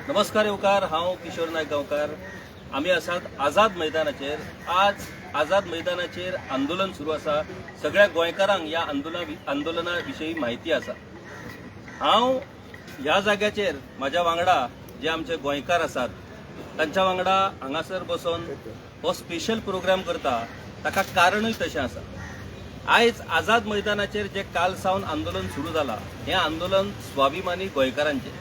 नमस्कार येवकार, हांव किशोर नायक गांवकार. आमी आसात आझाद मैदानाचेर. आज आझाद मैदानाचेर आंदोलन सुरू आसा. सगळ्या गोंयकारांक ह्या आंदोलना विशयी म्हायती आसा. हांव ह्या जाग्याचेर म्हाज्या वांगडा जे आमचे गोंयकार आसात तांच्या वांगडा हांगासर बसून हो स्पेशल प्रोग्राम करता. ताका कारणूय तशें आसा. आयज आझाद मैदानाचेर जे काल सावन आंदोलन सुरू जाला, हें आंदोलन स्वाभिमानी गोंयकारांचें.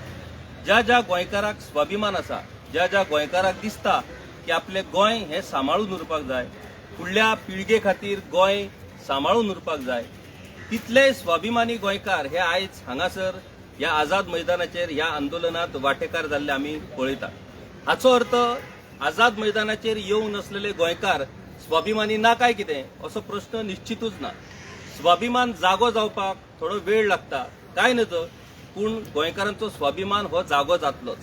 ज्या ज्या गोंयकाराक स्वाभिमान आसा, ज्या ज्या गोंयकाराक दिसता की आपले गोंय हें सांबाळून उरपाक जाय, फुडल्या पिळगे खातीर गोंय सांबाळून उरपाक जाय, तितले स्वाभिमानी गोंयकार हे आयज हांगासर ह्या आझाद मैदानाचेर ह्या आंदोलनात वांटेकार जाल्ले आमी पळयतात. हाचो अर्थ आझाद मैदानाचेर येवंक नसलेले गोंयकार स्वाभिमानी ना काय कितें असो प्रश्न निश्चितूच ना. स्वाभिमान जागो जावपाक थोडो वेळ लागता, काय नज, पूण गोंयकारांचो स्वाभिमान हो जागो जातलोच.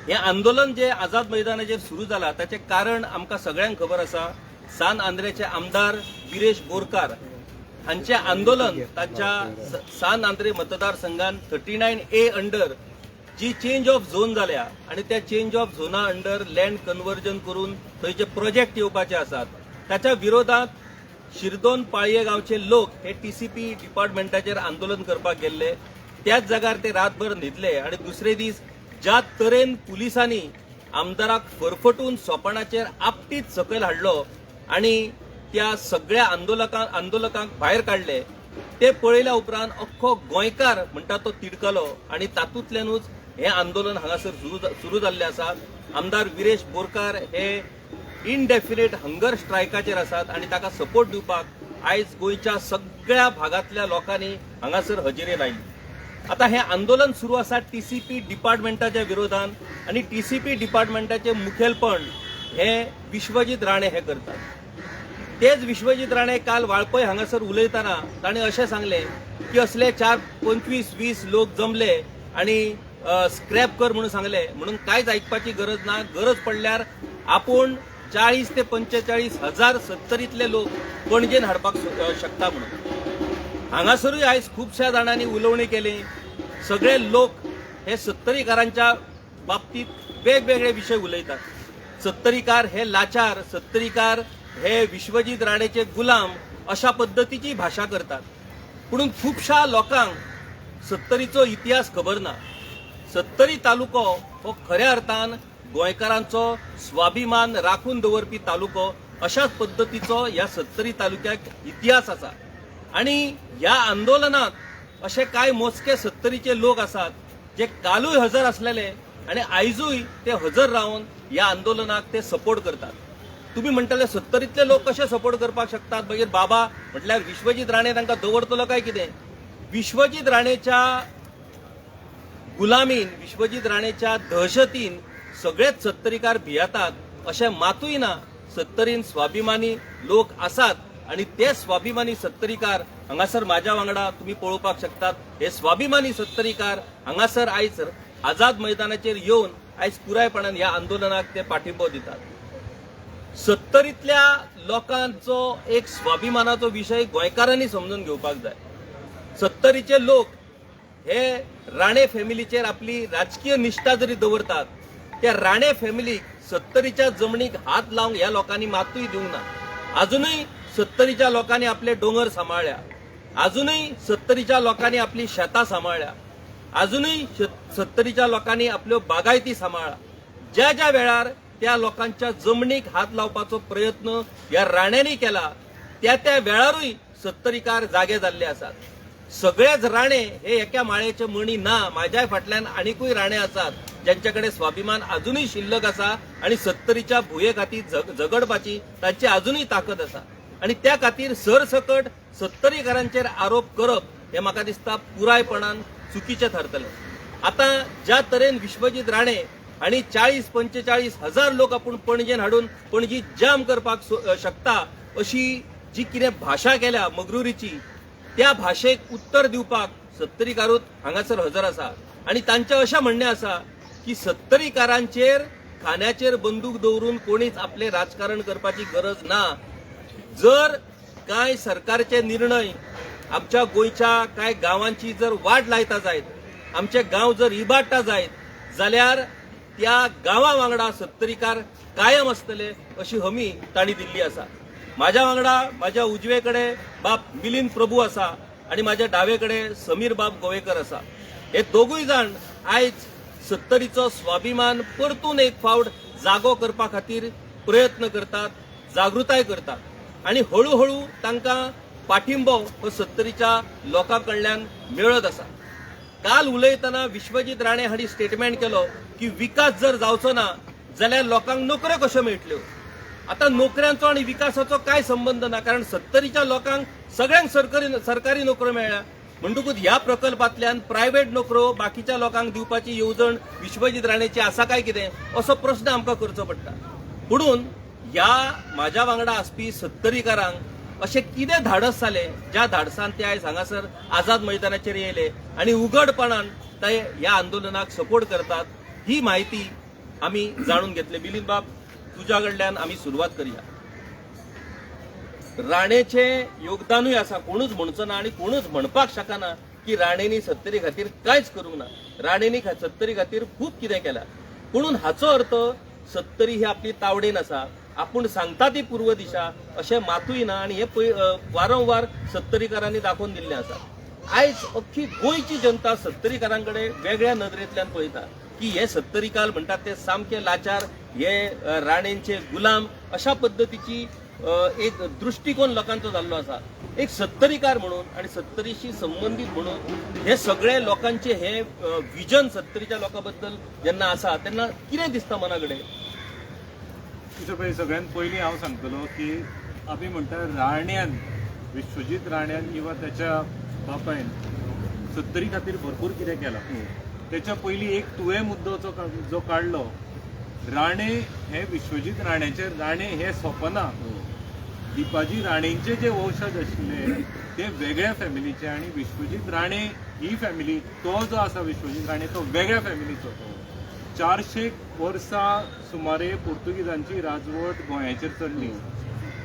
हें आंदोलन जे आझाद मैदानाचेर सुरू जाला ताचें कारण आमकां सगळ्यांक खबर आसा. सान आंद्रेचे आमदार विरेश बोरकार हांचें आंदोलन तांच्या सान आंद्रे मतदारसंघात 39A under G change of zone जाल्या आनी त्या चेंज ऑफ झोना अंडर लँड कन्वर्जन करून थंयचे प्रोजेक्ट येवपाचे आसात, ताच्या विरोधात शिरदोन पाळये गांवचे लोक हे TCP डिपार्टमेंटाचेर आंदोलन करपाक गेल्ले. त्याच जाग्यार ते रातभर न्हिदले आणि दुसरे दीस ज्या तरेन पुलिसांनी आमदाराक फरफटून सोपणाचेर आपटीत सकयल हाडलो आणि त्या सगळ्या आंदोलकांक भायर काढले, ते पळयल्या उपरांत अख्खो गोंयकार म्हणटा तो तिडकलो आणि तातूंतल्यानूच हें आंदोलन हांगासर सुरू जाल्लें आसा. आमदार विरेश बोरकार हे इनडेफिनेट हंगर स्ट्रायकाचेर आसात आणि ताका सपोर्ट दिवपाक आयज गोंयच्या सगळ्या भागांतल्या लोकांनी हांगासर हजेरी लायली. आता हें आंदोलन सुरू आसा TCP डिपार्टमेंटाच्या विरोधान आणि TCP डिपार्टमेंटाचे मुखेलपण हे विश्वजीत राणे हे करतात. तेच विश्वजीत राणे काल वाळपय हांगासर उलयतना ताणें अशें सांगलें की असले 25-20 लोक जमले आणि स्क्रॅप कर म्हणून सांगले, म्हणून कांयच आयकपाची गरज ना. गरज पडल्यार आपूण 40 ते 45 हजार 70तले लोक पणजेन हाडपाक शकता म्हणून. हांगासरूय आयज खुबश्या जाणांनी उलोवणी केली. सगळे लोक हे 70कारांच्या बाबतीत वेगवेगळे विशय उलयतात. 70कार हे लाचार, 70कार हे विश्वजीत राणेचे गुलाम अशा पद्धतीची भाषा करतात. पूण खुबशा लोकांक 70चो इतिहास खबर ना. 70 तालुको हो खऱ्या अर्थान गोंयकारांचो स्वाभिमान राखून दवरपी तालुको अशाच पद्धतीचो ह्या 70 तालुक्याक इतिहास आसा. आणि ह्या आंदोलनात असे कांय मोजके 70चे लोक आसात जे कालूय हजर असलेले आणि आयजूय ते हजर रावन ह्या आंदोलनाक ते सपोर्ट करतात. तुम्ही म्हणटले 70तले लोक कशे सपोर्ट करपाक शकतात? मागीर बाबा म्हटल्यार विश्वजीत राणे तांकां दवरतलो काय कितें? विश्वजीत राणेच्या गुलामीन, विश्वजीत राणेच्या दहशतीन सगळेच 70कार भियेतात अशें मातूय ना. 70रीन स्वाभिमानी लोक आसात आणि ते स्वाभिमानी 70कार हांगासर म्हाज्या वांगडा तुम्ही पळोवपाक शकतात. हे स्वाभिमानी 70कार हांगासर आयज आझाद मैदानाचेर येवन आयज पुरायपणान ह्या आंदोलनाक ते पाठिंबो दितात. 70तल्या लोकांचो एक स्वाभिमानाचो विशय गोंयकारांनी समजून घेवपाक जाय. 70चे लोक हे राणे फॅमिलीचेर आपली राजकीय निष्ठा जरी दवरतात, त्या राणे फॅमिलीक 70च्या जमनीक हात लावंक ह्या लोकांनी मातूय दिवंक ना. अजूनय 70च्या लोकांनी आपले दोंगर सांबाळ्ळ्या, अजूनय 70च्या लोकांनी आपली शेतां सांबाळ्ळ्या, अजूनय 70च्या लोकांनी आपल्यो बागायती सांबाळ्ळा. ज्या ज्या वेळार त्या लोकांच्या जमनीक हात लावपाचो प्रयत्न ह्या राण्यांनी केला, त्या त्या वेळारूय 70कार जागे जाल्ले आसात. सगळेच राणे हे एका माळ्याचे मणी ना. म्हाज्या फाटल्यान आनीकूय राणे आसात ज्यांच्याकडे स्वाभिमान अजूनही शिल्लक आसा आणि 70च्या भुये खातीर झगडपाची तांची अजूनही ताकद आसा. आणि त्या खातीर सरसकट 70कारांचेर आरोप करप हे म्हाका दिसता पुरायपणान चुकीचें थारतलें. आता ज्या तरेन विश्वजीत राणे आणि 40-45 हजार लोक आपण पणजेन हाडून पणजी जाम करपाक शकता अशी जी कितें भाशा केल्या मगरुरीची, त्या भाशेक उत्तर दिवपाक 70कारूच हांगासर हजर आसा. आणि तांचें अशें म्हणणें आसा की 70कारांचेर खांद्याचेर बंदूक दवरून कोणीच आपले राजकारण करपाची गरज ना. जर काय सरकारचे निर्णय आमच्या गोयच्या काय गावांची जर वाट लायता जायत आमचे गांव जर इबाडटा जायत जाल्यार त्या गांवा वांगडा सत्तरीकार कायम आसतले अशी हमी तांणी दिल्ली आसा. म्हाज्या वांगडा म्हाज्या उजवेकडे बाब मिलिंद प्रभू आसा आणि म्हाज्या डावेकडे समीर बाब गोवेकर आसा. हे दोगूय जाण आयज सत्तरीचो स्वाभिमान परतून एक फावट जागो करपा खातीर प्रयत्न करतात, जागृताय करतात आणि हळूहळू तांकां पाठिंबो हो सत्तरीच्या लोकां कडल्यान मेळत आसा. काल उलयतना विश्वजीत राणे हांणी स्टेटमेंट केलो की विकास जर जावचो ना जाल्यार लोकांक नोकऱ्यो कश्यो मेळटल्यो. आता नोकऱ्यांचो आणि विकासाचो काय संबंध ना, कारण सत्तरीच्या लोकांक सगळ्यांक सरकारी नोकऱ्यो मेळ्ळ्या. म्हणटकूच ह्या प्रकल्पांतल्यान प्रायव्हेट नोकऱ्यो बाकीच्या लोकांक दिवपाची येवजण विश्वजीत राणेची आसा काय कितें असो प्रश्न आमकां करचो पडटा. म्हणून ह्या म्हाज्या वांगडा आसपी सत्तरीकारांक अशें कितें धाडस जालें ज्या धाडसान ते आयज हांगासर आझाद मैदानाचेर येयले आणि उघडपणान ते ह्या आंदोलनाक सपोर्ट करतात ही माहिती आमी जाणून घेतली. मिलिंद बाब, तुज्या कडल्यान आमी सुरवात करूया. राणेचे योगदानूय आसा, कोणूच म्हणचो ना आणि कोणूच म्हणपाक शकना की राणेनी सत्तरी खातीर कांयच करूंक ना. राणेनी सत्तरी खातीर खूब कितें केलां. म्हणून हाचो अर्थ सत्तरी ही आपली तावडेन आसा, आपूण सांगता ती पूर्व दिशा अशें मातूय ना आणि हे वारंवार सत्तरीकारांनी दाखोवन दिल्लें आसा. आयज अख्खी गोंयची जनता सत्तरीकारांकडे वेगळ्या नदरेंतल्यान पळयता की हे सत्तरीकार म्हणटात ते सामके लाचार, हे राणेंचे गुलाम अशा पद्दतीची एक दृष्टिकोन लोकांचो जाल्लो आसा. एक सत्तरीकार म्हणून आणि सत्तरीशी संबंधित म्हणून हे सगळे लोकांचे हे विजन सत्तरीच्या लोकांबद्दल जेन्ना आसा तेन्ना कितें दिसता मना कडेन? सगळ्यात पयलीं हांव सांगतलो की आमी म्हणटा राण्यान, विश्वजीत राण्यान किंवा त्याच्या बापायन सत्तरी खातीर भरपूर कितें केलां. त्याच्या पयलीं एक तुवें मुद्दो जो काडलो, राणे हे विश्वजीत राण्याचे राणे हे सोपना. दिपाजी राणेंचे जे वंशज आशिल्ले ते वेगळ्या फॅमिलीचे आणि विश्वजीत राणे ही फॅमिली, तो जो आसा विश्वजीत राणे तो वेगळ्या फॅमिलीचो. 400 वर्सां सुमारे पोर्तुगीजांची राजवट गोंयाचेर चल्ली.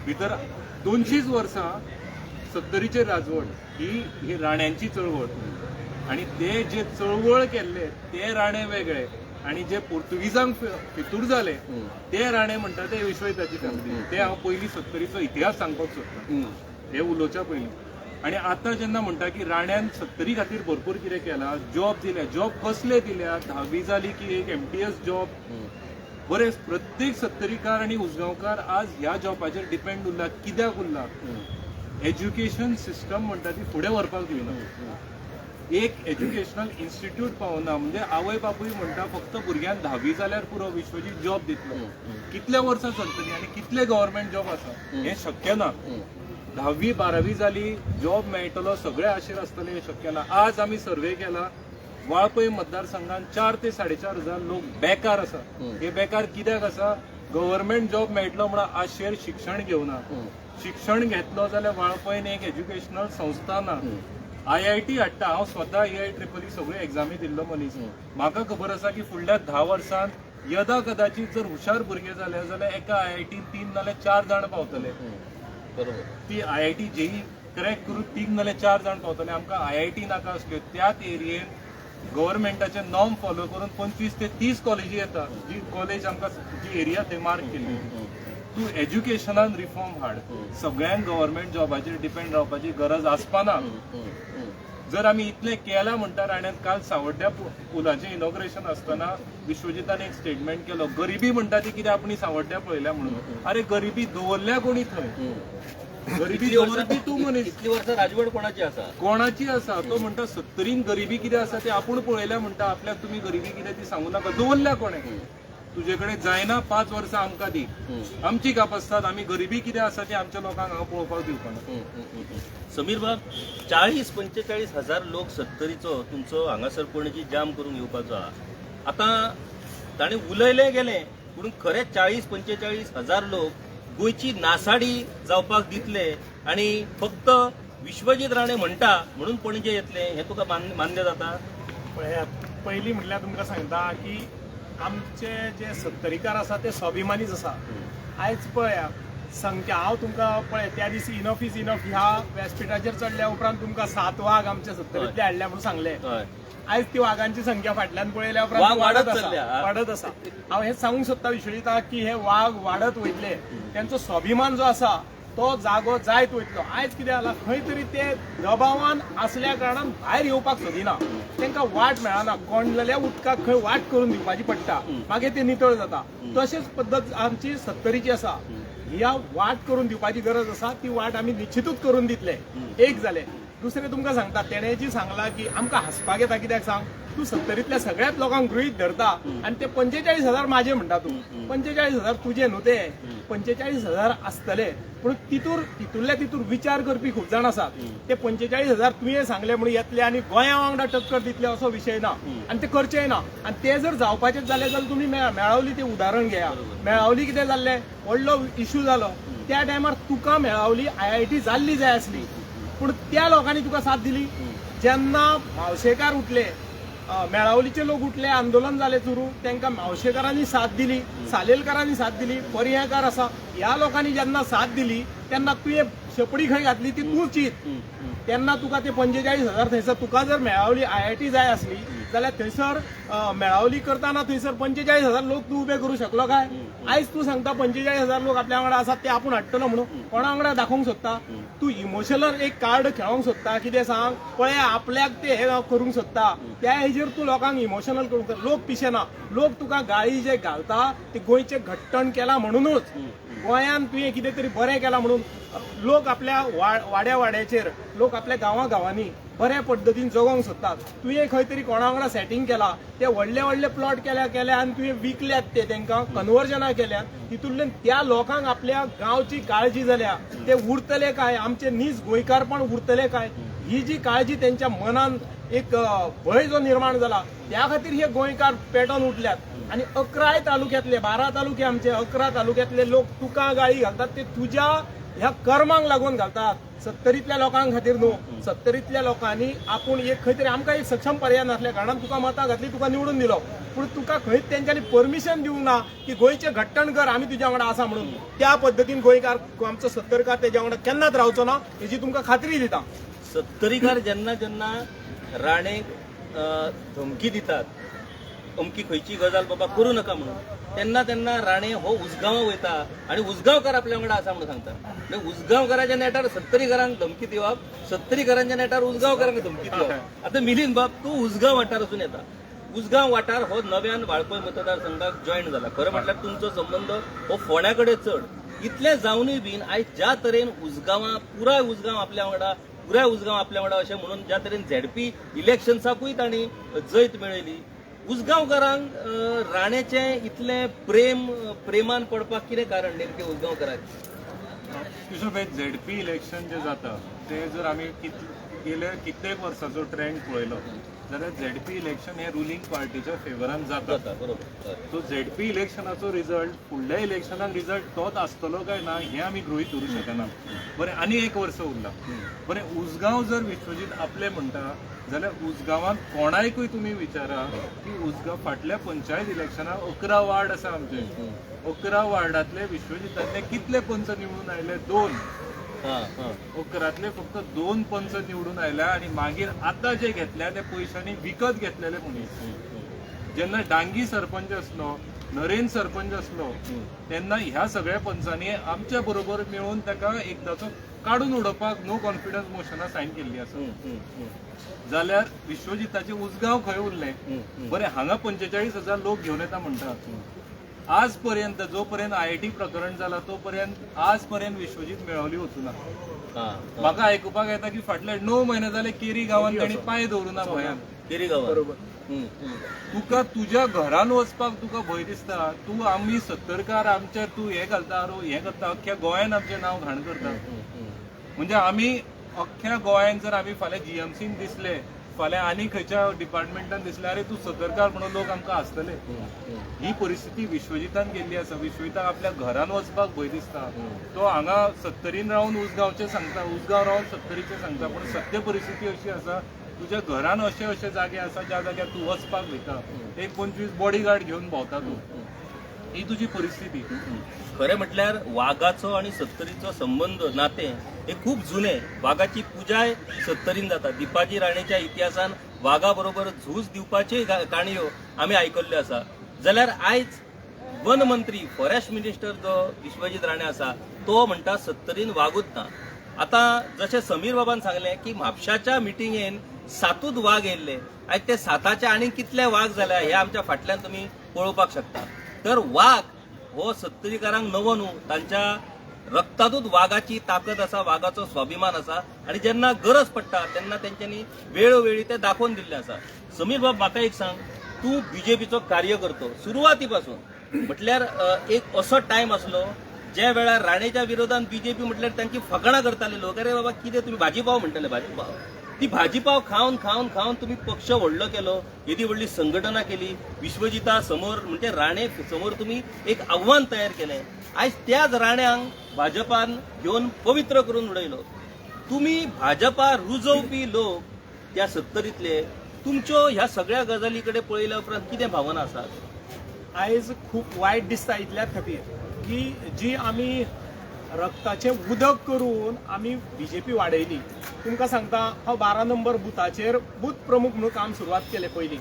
भितर 200 वर्सां सत्तरीचेर राजवट ही राण्यांची चळवळ. आणि ते जे चळवळ केल्ले ते राणे वेगळे आणि जे पोर्तुगीजांक फितूर जाले ते राणे म्हणटा ते विश्वजीताची फॅमिली. ते हांव पयलीं सत्तरीचो इतिहास सांगपाक सोदतां हे उलोवच्या पयलीं. आणि आतां जेन्ना म्हणटा की राण्यान सत्तरी खातीर भरपूर कितें केलां, जॉब दिल्या, जॉब कसले दिल्या, 10वी जाली की एक MTS जॉब. बरें, प्रत्येक सत्तरीकार आणि उजगांवकार आज ह्या जॉबाचेर डिपेंड उरला. कित्याक उरला? एज्युकेशन सिस्टम म्हणटा ती फुडें व्हरपाक दिवना. एक एज्युकेशनल इन्स्टिट्यूट पावना. म्हणजे आवय बापूय म्हणटा फक्त भुरग्यांक 10वी जाल्यार पुरो विश्वजीत जॉब दितलो. कितल्या वर्सां चलतली आणि कितले गव्हर्मेंट जॉब आसा हे शक्य ना. 10वी 12वी जाली, जॉब मेळटलो, सगळे आशेर आसतले हे शक्य ना. आज आमी सर्वे केला, वाळपय मतदारसंघात 4 ते 4.5 हजार लोक बेकार आसा. हे बेकार कित्याक आसा? गव्हर्मेंट जॉब मेळटलो म्हणून आशेर शिक्षण घेवना. शिक्षण घेतलो जाल्यार वाळपयन एक एज्युकेशनल संस्था ना. IIT हाडटा. हांव स्वता EIEEE सगळ्यो एग्जामी दिल्लो मनीस. म्हाका खबर आसा की फुडल्या 10 वर्सांत यदा कदाचित जर हुशार भुरगे जाले जाल्यार एका IIT 3 नाल्यार 4 जाण पावतले. बरोबर. ती IIT JEE क्रॅक करून 3 नाल्यार 4 जाण पावतले. आमकां IIT नाका आसल्यो. त्याच एरियेन गव्हर्मेंटाचे नॉर्म फॉलो करून 25 ते 30 कॉलेजी येता. जी कॉलेज आमकां जी एरिया थंय मार्क केल्ली. तूं एज्युकेशनान रिफॉर्म हाड. सगळ्यांक गव्हर्मेंट जॉबाचेर डिपेंड रावपाची गरज आसपाना. जर आमी इतलें केलां म्हणटा राण्यान, काल सावड्ड्या पुलाचें इनॉग्रेशन आसतना विश्वजितान एक स्टेटमेंट केलो, गरिबी म्हणटा ती कितें आपणी सावड्ड्या पळयल्या म्हणून. अरे गरिबी दवरल्या कोणी थंय? गरिबी दवरपी तूं मनीस. इतली वर्सां राजवट कोणाची आसा? कोणाची आसा? तो म्हणटा सत्तरीन गरिबी कितें आसा ते आपूण पळयल्या म्हणटा. आपल्याक तुमी गरिबी कितें ती सांगू नाका. दवरल्या कोणें? तुजे कडेन जायना 5 वर्सां आमकां दी. आमची कापासतात. आमी गरिबी कितें आसा ती आमच्या लोकांक हांगा पळोवपाक दिवपाना. समीर बाब, 40-45 हजार लोक सत्तरीचो तुमचो हांगासर पणजी जाम करून येवपाचो आहा. आतां ताणें उलयले गेले पूण खरे 40-45 हजार लोक गोंयची नासाडी जावपाक दितले आणि फक्त विश्वजीत राणे म्हणटा म्हणून पणजे येतले हे तुका मान्य जाता? पयलीं म्हणल्यार तुमकां सांगता की आमचे जे सत्तरीकार आसा ते स्वाभिमानीच आसा. आयज पळया, संख्या हांव तुमकां पळय त्या दिसी इनफ इज इनफ ह्या व्यासपीठाचेर चडल्या उपरांत तुमकां 7 वाघ आमच्या सत्तरींतले हाडल्या म्हणून सांगले. हय आयज ती वाघांची संख्या फाटल्यान पळयल्या वाघ उपरांत वाडत वाडत चल्ल्या, आसा हा. वाडत आसा. हांव हें सांगूंक सोदता विश्वजिता की हे वाघ वाडत वयतले त्यांचो स्वाभिमान जो आसा तो जागो जायत वयतलो. आयज कितें जाला खंय तरी ते दबावान आसल्या कारणान भायर येवपाक सोदिना, तांकां वाट मेळना. कोंडलेल्या उदकाक खंय वाट करून दिवपाची पडटा, मागीर ते नितळ जाता. तशेंच पद्दत आमची सत्तरीची आसा. ह्या वाट करून दिवपाची गरज आसा, ती वाट आमी निश्चितूच करून दितले. एक जालें. दुसरें तुमकां सांगता, तेणें जी सांगलां की आमकां हांसपाक येता. कित्याक सांग, तूं सत्तरींतल्या सगळ्याच लोकांक गृहीत धरता आनी ते 45,000 माझे म्हणटा तूं. 45,000 तुजे न्हू ते, 45,000 आसतले. पूण तितूंतल्या विचार करपी खूब जाण आसात. ते 45,000 तुवें सांगले म्हणून येतले आनी गोंया वांगडा टक्कर दितले असो विशय ना, आनी ते करचेय ना. आनी ते जर जावपाचेच जालें जाल्यार तुमी मेळावली तें उदाहरण घेया. मेळावली कितें जाल्लें, व्हडलो इश्यू जालो. त्या टायमार तुका मेळावली IIT जाल्ली जाय आसली, पूण त्या लोकांनी तुका साथ दिली. जेन्ना मावशेकार उठले, मेळावलीचे लोक उठले, आंदोलन जालें सुरू, तांकां मावशेकारांनी साथ दिली, सालेलकारांनी साथ दिली, पर्यायकार आसा, ह्या लोकांनी जेन्ना साथ दिली तेन्ना तुवें शेपडी खंय घातली ती तूं चिंत. तेन्ना तुका ते 45,000 थंयसर, तुका जर मेळावली IIT जाय आसली जाल्यार थंयसर मेळावली करताना थंयसर 45,000 लोक तूं उबे करूं शकलो काय? आयज तूं सांगता 45,000 लोक आपल्या वांगडा आसात, ते आपूण हाडटलो म्हणून. कोणा वांगडा दाखोवंक सोदता? तूं इमोशनल एक कार्ड खेळोंक सोदता. कितें सांग, पळय आपल्याक ते हे करूंक सोदता, त्या हेजेर तूं लोकांक इमोशनल करूंक सोदता. लोक पिशेना. लोक तुका गाळी जे घालता ते गोंयचे घट्टण केला म्हणूनच, गोंयान तुवें कितें तरी बरें केलां म्हणून. लोक आपल्या वाड्याचेर, लोक आपल्या गांवांनी बऱ्या पद्दतीन जगोंक सोदतात. तुवें खंय तरी कोणा वांगडा सेटिंग केला, ते व्हडले प्लॉट केल्या आनी तुवें विकल्यात, ते तांकां कन्वर्जनां केल्यात. तितूंतल्यान त्या लोकांक आपल्या गांवची काळजी जाल्या, ते उरतले काय, आमचे नीज गोंयकारपण उरतले काय, ही जी काळजी त्यांच्या मनान एक भंय जो निर्माण जाला, त्या खातीर हे गोंयकार पेटोवन उठल्यात. आनी 11 तालुक्यांतले, 12 तालुके आमचे, 11 तालुक्यांतले लोक तुका गाळी घालतात, ते तुज्या ह्या कर्मांक लागून घालतात. सत्तरींतल्या लोकांक खातीर न्हू. सत्तरींतल्या लोकांनी आपूण एक खंय तरी, आमकां एक सक्षम पर्याय नासल्या कारणान तुका मतां घातली, तुका निवडून दिलो. पूण तुका खंयच तेंच्यांनी परमिशन दिवंक ना की गोंयचे घट्टण कर, आमी तुज्या वांगडा आसा म्हणून. त्या पद्दतीन गोंयकार, आमचो सत्तरकार तेज्या वांगडा केन्नाच रावचो ना, हेजी तुमकां खात्री दिता. सत्तरीकार जेन्ना राणेक धमकी दितात, अमकी खंयची गजाल बाबा करूं नका म्हणून, तेन्ना राणे हो उसगांवा वयता आनी उसगांवकार आपल्या वांगडा आसा म्हणून सांगता. म्हणजे उसगांवकाराच्या नेटार सत्तरीकारांक धमकी दिवप, सत्तरीकारांच्या नेटार उसगांवकारांक धमकी दिवप. आतां मिलींद बाब, तूं उसगांव वाठारासून येता. उसगांव वाठार हो नव्यान वाळपय मतदारसंघाक जॉयन जाला. खरें म्हटल्यार तुमचो संबंद हो फोंड्या कडेन चड. इतलें जावनूय बीन आयज ज्या तरेन पुराय उसगांव आपल्या वांगडा अशें म्हणून ज्या तरेन ZP इलेक्शन्साकूय तांणी जैत मेळयली, उसगांवकारांक राणेचें इतलें प्रेमान पडपाक कितें कारण नेमकें उसगांवकाराक? ZP इलेक्शन जे जाता ते जर आमी गेले कित्येक वर्साचो ट्रेंड पळयलो जाल्यार ZP इलेक्शन हे रुलींग पार्टीच्या फेवरान जाता. बरोबर. सो ZP इलेक्शनाचो रिजल्ट फुडल्या इलेक्शनाक रिजल्ट तोच आसतलो काय ना हें आमी गृहीत धरूंक शकना. बरें, आनी एक वर्स उरला. बरें, उसगांव जर विश्वजीत आपले म्हणटा जाल्यार उसगांवांत कोणायकूय तुमी विचारा की उसगांव फाटल्या पंचायत इलेक्शनाक 11 वार्ड आसा आमचे. 11 वार्डांतले विश्वजितांतले कितले पंच निवडून आयले? 2. 11तले फक्त 2 पंच निवडून आयल्या आनी मागीर आतां जे घेतल्या ते पयशांनी विकत घेतलेले मनीस. जेन्ना डांगी सरपंच आसलो, नरेन सरपंच आसलो, तेन्ना ह्या सगळ्या पंचांनी आमच्या बरोबर मेळून ताका एकदाचो काडून उडोवपाक नो कॉन्फिडन्स मोशनां सायन केल्ली आसा. जाल्यार विश्वजिताचे उसगांव खंय उरले? बरें, हांगा 45,000 लोक घेवन येता म्हणटात. आज पर्यंत जो पर्यंत IIT प्रकरण जाला तो पर्यंत आज पर्यंत विश्वजीत मेळवली वचूना. म्हाका आयकुपाक येता की फाटले 9 म्हयने जाले केरी गांवांत तांणी पांय दवरुना भंयान. केरी गांवांत बरोबर. तुका तुज्या घरान वचपाक तुका भंय दिसता. तूं आमी सत्तरकार आमचेर तूं हें घालता, हें करता, अख्ख्या गोंयान आमचें नांव घाण करता. म्हणजे आमी अख्ख्या गोंयान जर आमी फाल्यां GMCन दिसले, फाल्यां आनी खंयच्या डिपार्टमेंटान दिसले, अरे तूं सत्तरकार म्हणून लोक आमकां आसतले. ही परिस्थिती विश्वजितान केल्ली आसा. विश्वजिताक आपल्या घरान वचपाक भंय दिसता. तो हांगा सत्तरीन रावन उसगांवचें सांगता, उसगांव रावन सत्तरीचें सांगता. पूण सत्य परिस्थिती अशी आसा, तुज्या घरान अशे जागे आसा ज्या जाग्यार तूं वचपाक वयता. एक 25 बॉडीगार्ड घेवन भोंवता तूं. ही तुझी परिस्थिती. खरें म्हटल्यार वाघाचो आणि सत्तरीचो संबंध नाते हे खूप जुने. वाघाची पुजाय सत्तरीन जाता. दिपाजी राणेच्या इतिहासान वाघा बरोबर झूज दिवपाचे काणयो आमी आयकल्ल्यो आसा. जाल्यार आयज वन मंत्री फॉरेस्ट मिनिस्टर जो विश्वजीत राणे आसा तो म्हणटा सत्तरीन वागूच ना. आता जशें समीर बाबान सांगलें की म्हापशाच्या मिटिंगेन 7 वाघ येयल्ले. आयज ते 7चे आनीक कितले वाघ जाल्या हे आमच्या फाटल्यान तुमी पळोवपाक शकता. तर वाघ हो सत्तरीकारांक नवो न्हू. तांच्या रक्तातूच वाघाची ताकद आसा, वाघाचो स्वाभिमान आसा आणि जेन्ना गरज पडटा तेन्ना तेंच्यांनी वेळोवेळी ते दाखोवन दिल्लें आसा. समीर बाब म्हाका एक सांग, तूं बीजेपीचो कार्यकर्तो सुरवाती पासून म्हटल्यार एक असो टायम आसलो ज्या वेळार राणेच्या विरोधात बीजेपी म्हटल्यार तांची फकाणां करताले लोक. अरे बाबा कितें तुमी भाजीपाव म्हणटाले, भाजीपाव. ती भाजीपाव खावन खावन खावन तुम्ही पक्ष व्हडलो केलो, येदी व्हडली संघटना केली. विश्वजिता समोर म्हणजे राणे समोर तुम्ही एक आव्हान तयार केलें. आयज त्याच राण्यांक भाजपान घेवन पवित्र करून उडयलो. तुम्ही भाजपा रुजवपी लोक त्या सत्तरीतले तुमच्यो ह्या सगळ्या गजाली कडेन पळयल्या उपरांत कितें भावना आसात? आयज खूप वायट दिसता इतल्याच खातीर की जी आमी रक्ताचें उदक करून आमी बीजेपी वाडयली. तुमकां सांगता, हांव 12 नंबर बुथाचेर बूथ प्रमुख म्हणून काम सुरवात केलें. पयलीं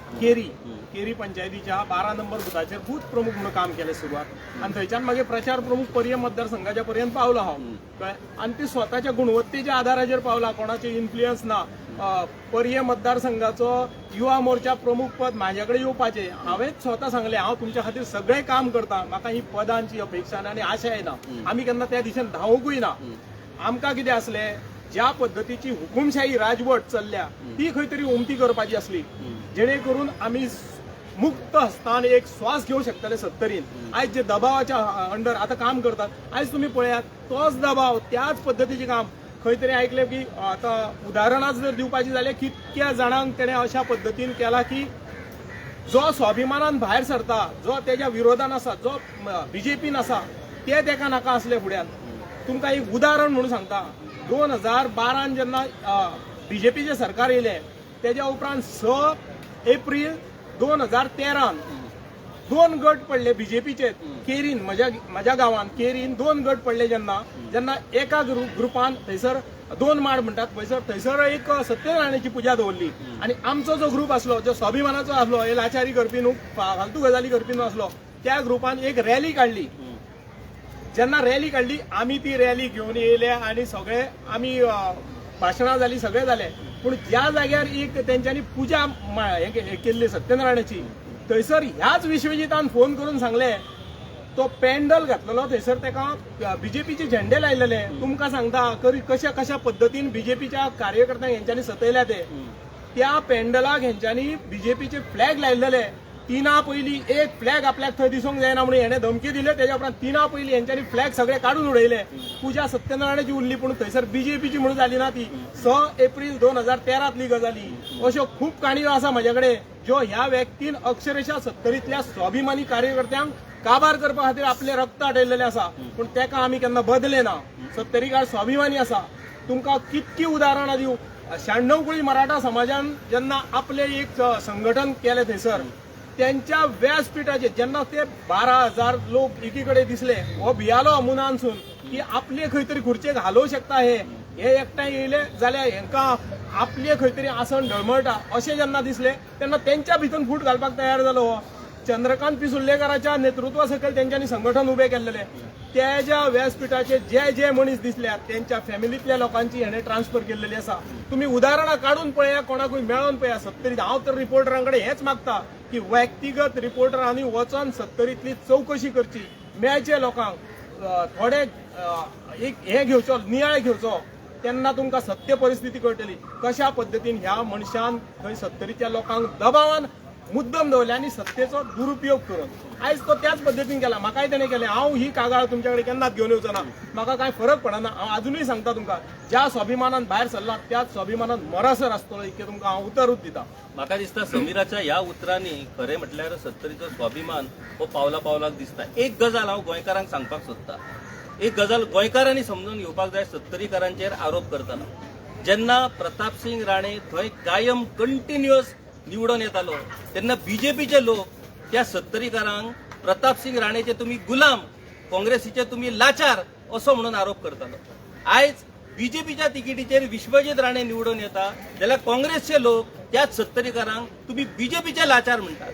केरी पंचायतीच्या 12 नंबर बुथाचेर बूथ प्रमुख म्हणून काम केलें सुरवात. आनी थंयच्यान मागीर प्रचार प्रमुख पर्य मतदारसंघाच्या पर्यंत पावलो हांव. कळ्ळें? आनी ती स्वताच्या गुणवत्तेच्या आदाराचेर पावला, कोणाचे इन्फ्लुयन्स ना. पर्य मतदारसंघाचो युवा मोर्चा प्रमुख पद म्हाजे कडेन येवपाचें. हांवेंच स्वता सांगलें, हांव तुमच्या खातीर सगळें काम करता. म्हाका ही पदांची अपेक्षा ना आनी आशाय ना. आमी केन्ना त्या दिशेन धांवूंकूय ना. आमकां कितें आसलें, ज्या पद्दतीची हुकुमशाही राजवट चल्ल्या ती खंय तरी उमती करपाची आसली, जेणे करून आमी मुक्त हस्तान एक श्वास घेवंक शकतले सत्तरीन. आयज जे दबावाच्या अंडर आतां काम करतात, आयज तुमी पळयात तोच दबाव, त्याच पद्दतीचें काम. खंय तरी आयकलें की आतां उदाहरणां जर दिवपाची जाल्यार कितक्या जाणांक तेणें अशा पद्दतीन केला की जो स्वाभिमानान भायर सरता, जो तेज्या विरोधान आसा, जो बीजेपीन आसा, ते तेका नाका आसले फुड्यान. तुमकां एक उदाहरण म्हणून सांगता, 2012 जेन्ना बीजेपीचें सरकार येयलें तेज्या उपरांत 6 एप्रील 2013 2 गट पडले बीजेपीचे. केरीन, म्हज्या गांवांत केरीन 2 गट पडले. जेन्ना एका ग्रुपान थंयसर 2 माड म्हणटात पळय, थंयसर एक सत्यनारायणाची पुजा दवरली. आनी आमचो जो ग्रुप आसलो, जो स्वाभिमानाचो आसलो, हे लाचारी करपी न्हू, फालतू गजाली करपी न्हू आसलो, त्या ग्रुपान एक रॅली काडली. जेन्ना रॅली काडली, आमी ती रॅली घेवन येयले आनी सगळे आमी भाशणां जाली, सगळें जालें. पूण ज्या जाग्यार एक तेंच्यांनी पुजा केल्ली सत्यनारायणाची, थंयसर ह्याच विश्वजितान फोन करून सांगलें, तो पॅन्डल घातलेलो, थंयसर तेका बीजेपीचे झेंडे लायलेले. तुमकां सांगता कशा पद्दतीन बीजेपीच्या कार्यकर्त्यांक हेंच्यांनी सतयल्या ते. त्या पॅन्डलाक हेंच्यांनी बीजेपीचे फ्लॅग लायलेले. 3 पयलीं एक फ्लॅग आपल्याक थंय दिसूंक जायना म्हणून हेणे धमकी दिले. तेज्या उपरांत 3 पयलीं हेंच्यांनी फ्लॅग सगळे काडून उडयले. पुजा सत्यनारायणाची उरली, पूण थंयसर बीजेपीची म्हणून जाली ना. ती 6 एप्रील 2013तली गजाली. अश्यो खूब काणयो आसा म्हाजे कडेन, ज्यो ह्या व्यक्तीन अक्षरशः सत्तरीतल्या स्वाभिमानी कार्यकर्त्यांक काबार करपा खातीर आपले रक्त आटयलेले आसा. पूण तेका आमी केन्ना बदले ना. सत्तरीकार स्वाभिमानी आसा. तुमकां कितकी उदाहरणां दिवं. 96 कुळी मराठा समाजान जेन्ना आपले एक संघटन केलें थंयसर, त्यांच्या व्यासपीठाचेर जेन्ना ते 12,000 लोक एकीकडे दिसले, हो भियालो मुनानसून की आपले खंय तरी खुर्चेक हालोवंक शकता. हे एकठांय येयले जाल्यार हेंकां आपले खंय तरी आसन ढळमळटा अशें जेन्ना दिसले, तेन्ना तेंच्या भितून फूट घालपाक तयार जालो. चंद्रकांत पिसुर्लेकाराच्या नेतृत्वा सकयल तेंच्यांनी संघटन उबें केल्लेलें. त्याच्या व्यासपीठाचेर जे मनीस दिसल्यात त्यांच्या फॅमिलीतल्या लोकांची हेणे ट्रान्सफर केलेली आसा. तुम्ही उदाहरणां काढून पळया, कोणाकूय मेळोवन पळया. सत्तरीत हांव तर रिपोर्टरांकडे हेच मागता की व्यक्तिगत रिपोर्टरांनी वचून सत्तरीतली चौकशी करची. मेळचे लोकांक थोडे एक हे घेवचो, नियाळ घेवचो, तेन्ना तुमकां सत्य परिस्थिती कळटली. कशा पद्दतीन ह्या मनशान थंय सत्तरीच्या लोकांक दबावान मुद्दम दवरले आनी सत्तेचो दुरुपयोग करून आयज तो त्याच पद्दतीन केला. म्हाकाय तेणें केलें. हांव ही कागाळ तुमच्याकडे केन्नाच घेवन येवचो ना. म्हाका कांय फरक पडना. हांव अजुनूय सांगता तुमकां, ज्या स्वाभिमानान भायर सरला त्याच स्वाभिमानान मरासर आसतलो, इतकें तुमकां हांव उतरूच दिता. म्हाका दिसता समीराच्या ह्या उतरांनी खरें म्हटल्यार सत्तरीचो स्वाभिमान हो पावला पावलाक दिसता. एक गजाल हांव गोंयकारांक सांगपाक सोदतां. एक गजाल गोंयकारांनी समजून घेवपाक जाय सत्तरीकारांचेर आरोप करतना. जेन्ना प्रताप सिंग राणे थंय कायम कंटिन्युअस निवडून येतालो, तेन्ना बीजेपीचे लोक त्या सत्तरीकारांक प्रताप सिंग राणेचे तुम्ही गुलाम, काँग्रेसीचे तुम्ही लाचार असो म्हणून आरोप करतालो. आयज बीजेपीच्या तिकिटीचेर विश्वजीत राणे निवडून येता जाल्यार काँग्रेसचे लोक त्याच सत्तरीकारांक तुम्ही बीजेपीचे लाचार म्हणटात.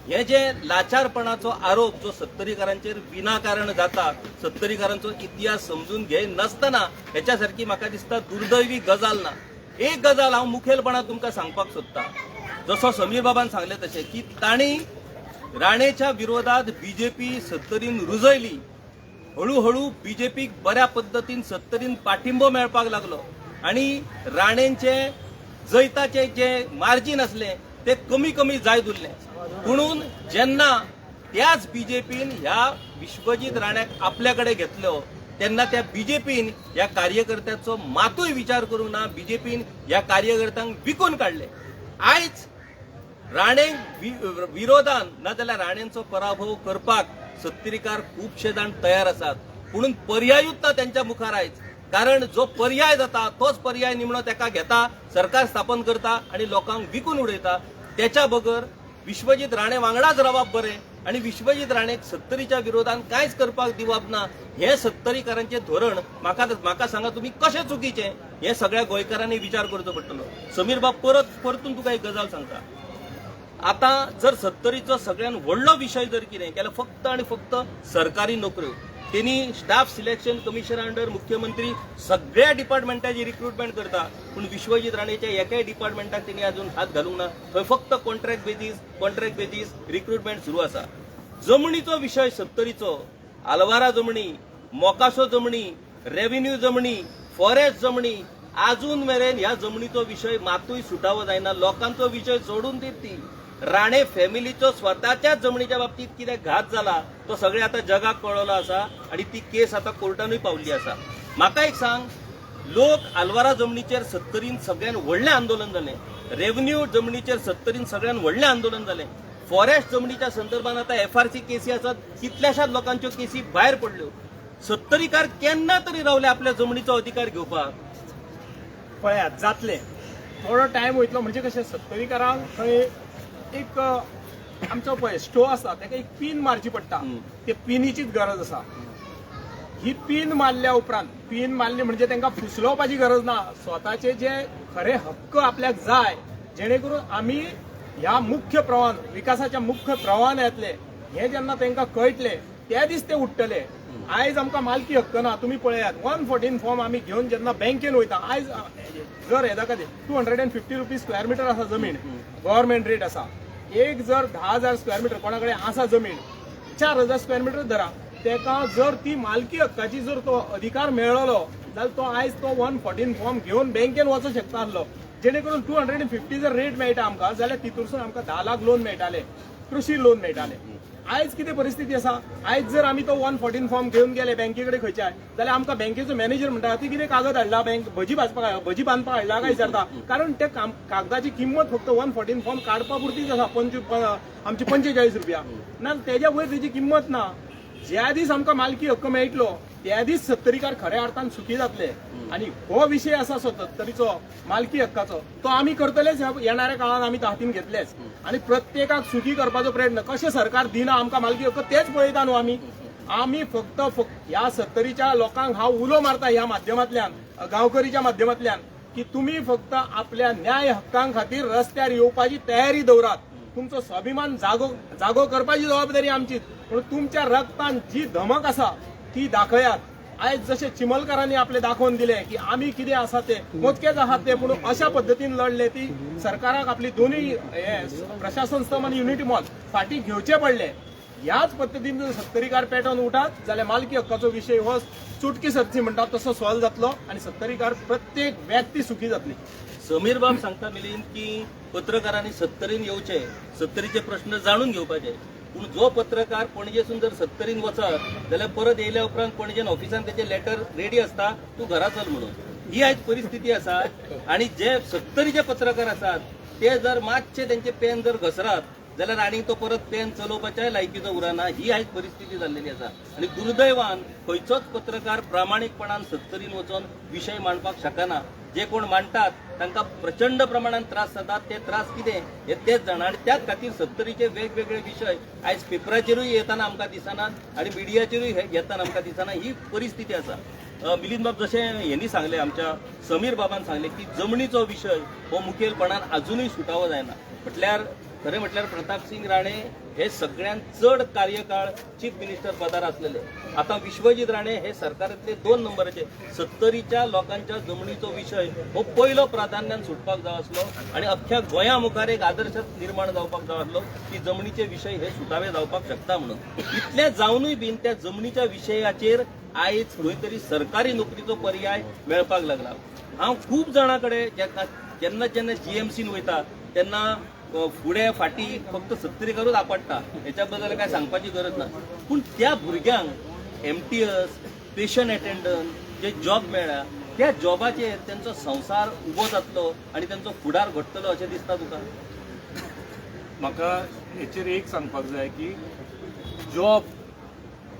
हे जे लाचारपणाचो आरोप जो सत्तरीकारांचेर विनाकारण जाता, सत्तरीकारांचो इतिहास समजून घे नसतना ह्याच्या सारखी म्हाका दिसता दुर्दैवी गजाल ना. एक गजाल हांव मुखेलपणान तुमकां सांगपाक सोदतां. जसो समीर बाबान सांगले तशें की तांणी राणेच्या विरोधात बीजेपी सत्तरीन रुजयली. हळूहळू बीजेपीक बऱ्या पद्धतीन सत्तरीन पाठिंबो मेळपाक लागलो आणि राणेंचे जैताचे जे मार्जिन असले ते कमी कमी जायत उरले. म्हणून जेन्ना त्याच बीजेपीन ह्या विश्वजीत राण्याक आपल्याकडे घेतलो तेन्ना त्या बीजेपीन ह्या कार्यकर्त्याचो मातूय विचार करूंक ना. बीजेपीन ह्या कार्यकर्त्यांक विकून काढले. आयज राणे विरोधान नाजाल्यार राणेंचो पराभव करपाक सत्तरीकार खूबशे जाण तयार आसात. म्हणून पर्यायूच ना त्यांच्या मुखार आयज. कारण जो पर्याय जाता तोच पर्याय निमणो तेका घेता, सरकार स्थापन करता आणि लोकांक विकून उडयता. त्याच्या बगर विश्वजीत राणे वांगडाच रावप बरें आणि विश्वजीत राणेक सत्तरीच्या विरोधान कांयच करपाक दिवप ना. हे सत्तरीकारांचे धोरण म्हाका सांगा तुम्ही कशें चुकीचें हे सगळ्या गोंयकारांनी विचार करचो पडटलो. समीर बाब परतून तुका एक गजाल सांगता. आता जर सत्तरीचो सगळ्यात व्हडलो विषय जर कितें केल्यार फक्त आणि फक्त सरकारी नोकऱ्यो. त्यांनी स्टाफ सिलेक्शन कमिशन अंडर मुख्यमंत्री सगळ्या डिपार्टमेंटाची रिक्रुटमेंट करता, पण विश्वजीत राणेच्या एकाय डिपार्टमेंटाक त्यांनी अजून हात घालूंक ना. थंय फक्त कॉन्ट्रॅक्ट बेजीस रिक्रुटमेंट सुरू आसा. जमनीचो विषय सत्तरीचो, आलवारा जमनी, मोकासो जमनी, रेव्हेन्यू जमनी, फॉरेस्ट जमनी, अजून मेरेन ह्या जमनीचो विषय मातूय सुटावो जायना. लोकांचो विषय सोडून दित ती. राणे फॅमिलीचो स्वताच्याच जमनीच्या बाबतीत कितें घात जाला तो सगळे आता जगाक कळलो आसा आणि ती केस आता कोर्टानूय पावली आसा. म्हाका एक सांग, लोक आलवारा जमनीचेर सत्तरीन सगळ्यात व्हडलें आंदोलन जालें. रेव्हेन्यू जमनीचेर सत्तरीन सगळ्यात व्हडलें आंदोलन जालें. फॉरेस्ट जमनीच्या संदर्भात आता FRC केसी आसात, कितल्याशाच लोकांच्यो केसी भायर पडल्यो. सत्तरीकार केन्ना तरी रावले आपल्या जमनीचो अधिकार घेवपाक. पळयात जातले थोडो टायम वयतलो. म्हणजे कशें सत्तरीकारांक थंय एक आमचो पळय स्टो आसा ताका एक पिन मारची पडटा. ते पिनीचीच गरज आसा. ही पिन मारल्या उपरांत पिन मारली म्हणजे तांकां फुसलोवपाची गरज ना. स्वताचे जे खरे हक्क आपल्याक जाय जेणे करून आमी ह्या मुख्य प्रवाहान विकासाच्या मुख्य प्रवाहान येतले हे जेन्ना तांकां कळटले त्या दीस ते उठतले. आयज आमकां मालकी हक्क ना. तुम्ही पळयात 114 फॉर्म आमी घेवन जेन्ना बँकेन वयता, आयज जर येदा खातीर 250 रुपीज स्क्वेअर मिटर आसा जमीन, गव्हर्मेंट रेट आसा. एक जर 10,000 स्क्वेअर मिटर कोणाकडे आसा जमीन, 4,000 स्क्वेअर मिटर धरा, तेका जर ती मालकी हक्काची जर तो अधिकार मेळ्ळलो जाल्यार तो आयज तो 114 फॉर्म घेवन बँकेन वचूंक शकता आसलो. जेणे करून 250 जर रेट मेळटा आमकां जाल्यार तितूरसून आमकां 10 लाख लोन मेळटाले, कृषी लोन मेळटाले. आयज कितें परिस्थिती आसा, आयज जर आमी तो 114 फॉर्म घेवन गेले बँके कडेन खंयच्याय जाल्यार आमकां बँकेचो मॅनेजर म्हणटा ती कितें कागद हाडला, बँक भजी बांदपाक हाडला काय विचारता. कारण ते कागदाची किंमत फक्त 114 फॉर्म काडपा पुरतीच आसा, आमची 45 रुपया ना. तेज्या वयर तेजी किंमत ना. ज्या दीस आमकां मालकी हक्क मेळटलो त्या दीस सत्तरीकार खऱ्या अर्थान सुखी जातले. आणि हो विषय आसा सत्तरीचो मालकी हक्काचो तो आमी करतलेच. येणाऱ्या काळात आमी हातीन घेतलेच आणि प्रत्येकाक सुखी करपाचो प्रयत्न. कशें सरकार दिना आमकां मालकी हक्क तेच पळयता न्हू आमी फक्त ह्या सत्तरीच्या लोकांक हांव उलो मारता ह्या माध्यमांतल्यान, गांवकरीच्या माध्यमांतल्यान, की तुम्ही फक्त आपल्या न्याय हक्कां खातीर रस्त्यार येवपाची तयारी दवरात. तुमचो स्वाभिमान जागो करपाची जबाबदारी आमचीच. पूण तुमच्या रक्तान जी धमक आसा ती दाखयात. आयज जशे चिमलकारांनी आपले दाखवून दिले की आम्ही कितें आसा ते मोजकेच आहात ते, पूण अशा पद्दतीन लढले ती सरकाराक आपली दोन्ही प्रशासन स्तंभ आणि युनिटी मॉल फाटी घेवचे पडले. ह्याच पद्दतीन जर सत्तरीकार पेटोवन उठात जाल्यार मालकी हक्काचो विषय हो चुटकी सरची म्हणटात तसो सॉल्व जातलो आणि सत्तरीकार प्रत्येक व्यक्ती सुखी जातली. समीर बाब सांगता मिलीन की पत्रकारांनी सत्तरीन येवचे, सत्तरीचे प्रश्न जाणून घेवपाचे. पूण जो पत्रकार पणजेसून जर सत्तरीन वचत जाल्यार परत येयल्या उपरांत पणजेन ऑफिसान तेचे लेटर रेडी आसता तूं घरा चल म्हणून. ही आयज परिस्थिती आसा. आणि जे सत्तरीचे पत्रकार आसात ते जर मातशे तेंचे पेन जर घसरात जाल्यार आनी तो परत पेन चलोवपाच्या लायकीचो उरना. ही आयज परिस्थिती जाल्लेली आसा. आणि दुर्दैवान खंयचोच पत्रकार प्रामाणीकपणान सत्तरीन वचून विशय मांडपाक शकना. जे कोण मांडटात तांकां प्रचंड प्रमाणात त्रास जातात. ते त्रास कितें हे तेच जाणा आनी त्याच खातीर 70चे वेगवेगळे विशय आयज पेपराचेरूय येताना आमकां दिसनात आनी मिडियाचेरूय येताना आमकां दिसना. ही परिस्थिती आसा. मिलिंद बाब जशें हेंनी सांगले, आमच्या समीर बाबान सांगले की जमनीचो विशय हो मुखेलपणान अजूनय सुटावो जायना. खरें म्हटल्यार प्रताप सिंग राणे हे सगळ्यांत चड कार्यकाळ चीफ मिनिस्टर पदार आसलेले. आता विश्वजीत राणे हे सरकारांतले 2 नंबराचे. 70च्या लोकांच्या जमनीचो विशय हो पयलो प्राधान्यान सुटपाक जाय आसलो आनी अख्ख्या गोंया मुखार एक आदर्श निर्माण जावपाक जाय आसलो की जमनीचे विशय हे सुटावे जावपाक शकता म्हणून. इतले जावनूय बीन त्या जमनीच्या विशयाचेर आयज खंय तरी सरकारी नोकरीचो पर्याय मेळपाक लागला. हांव खूब जाणां कडेन जेन्ना जीएमसीन वयता तेन्ना फुडें फाटीं फक्त 70कारूच आपडटा, हेच्या बद्दल काय सांगपाची गरज ना. पूण त्या भुरग्यांक MTS, पेशंट अटेंडंट जे जॉब मेळ्ळा त्या जॉबाचेर तेंचो संवसार उबो जातलो आनी तेंचो फुडार घडटलो अशें दिसता तुका? म्हाका हेचेर एक सांगपाक जाय की जॉब